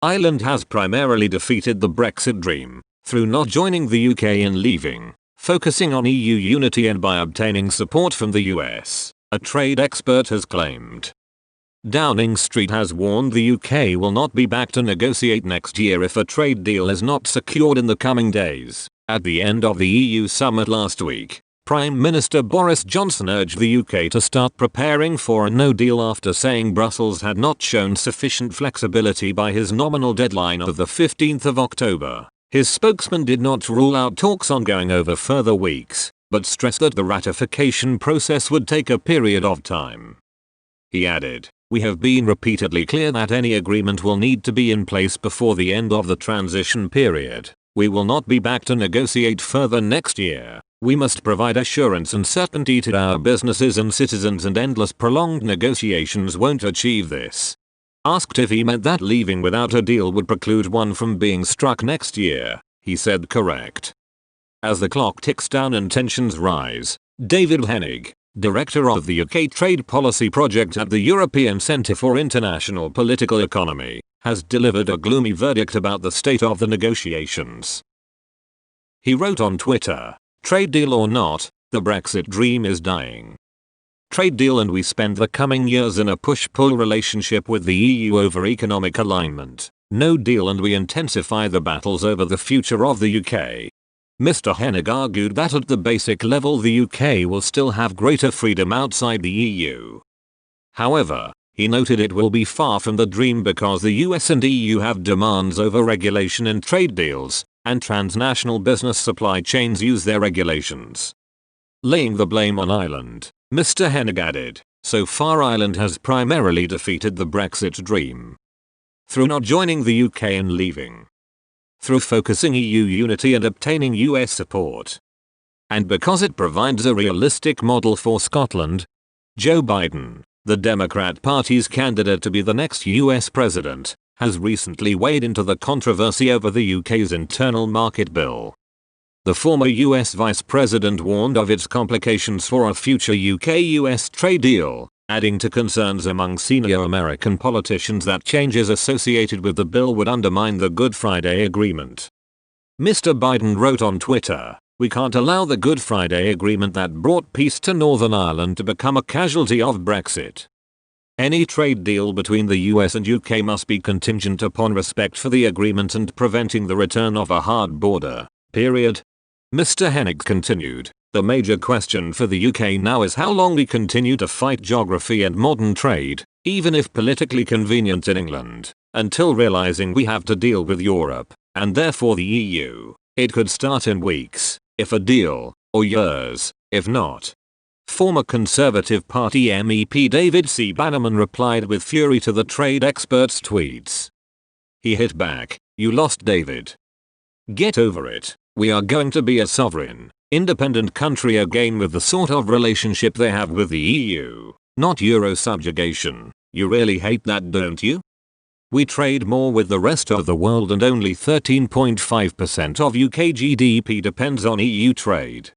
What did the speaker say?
Ireland has primarily defeated the Brexit dream through not joining the UK and leaving, focusing on EU unity and by obtaining support from the US, a trade expert has claimed. Downing Street has warned the UK will not be back to negotiate next year if a trade deal is not secured in the coming days. At the end of the EU summit last week, Prime Minister Boris Johnson urged the UK to start preparing for a no deal after saying Brussels had not shown sufficient flexibility by his nominal deadline of the 15th of October. His spokesman did not rule out talks ongoing over further weeks, but stressed that the ratification process would take a period of time. He added, "We have been repeatedly clear that any agreement will need to be in place before the end of the transition period. We will not be back to negotiate further next year. We must provide assurance and certainty to our businesses and citizens, and endless prolonged negotiations won't achieve this." Asked if he meant that leaving without a deal would preclude one from being struck next year, he said correct. As the clock ticks down and tensions rise, David Hennig, director of the UK Trade Policy Project at the European Centre for International Political Economy, has delivered a gloomy verdict about the state of the negotiations. He wrote on Twitter, "Trade deal or not, the Brexit dream is dying. Trade deal and we spend the coming years in a push-pull relationship with the EU over economic alignment. No deal and we intensify the battles over the future of the UK." Mr. Hennig argued that at the basic level the UK will still have greater freedom outside the EU. However, he noted it will be far from the dream because the US and EU have demands over regulation in trade deals, and transnational business supply chains use their regulations. Laying the blame on Ireland, Mr. Hennig added, "So far Ireland has primarily defeated the Brexit dream through not joining the UK and leaving, through focusing EU unity and obtaining US support, and because it provides a realistic model for Scotland." Joe Biden, the Democrat Party's candidate to be the next US president, has recently waded into the controversy over the UK's internal market bill. The former US vice president warned of its complications for a future UK-US trade deal, adding to concerns among senior American politicians that changes associated with the bill would undermine the Good Friday Agreement. Mr. Biden wrote on Twitter, "We can't allow the Good Friday Agreement that brought peace to Northern Ireland to become a casualty of Brexit. Any trade deal between the US and UK must be contingent upon respect for the agreement and preventing the return of a hard border, period." Mr. Hennig continued, "The major question for the UK now is how long we continue to fight geography and modern trade, even if politically convenient in England, until realizing we have to deal with Europe, and therefore the EU. It could start in weeks, if a deal, or years, if not." Former Conservative Party MEP David C. Bannerman replied with fury to the trade expert's tweets. He hit back, "You lost, David. Get over it. We are going to be a sovereign, independent country again with the sort of relationship they have with the EU, not Euro subjugation. You really hate that, don't you? We trade more with the rest of the world and only 13.5% of UK GDP depends on EU trade.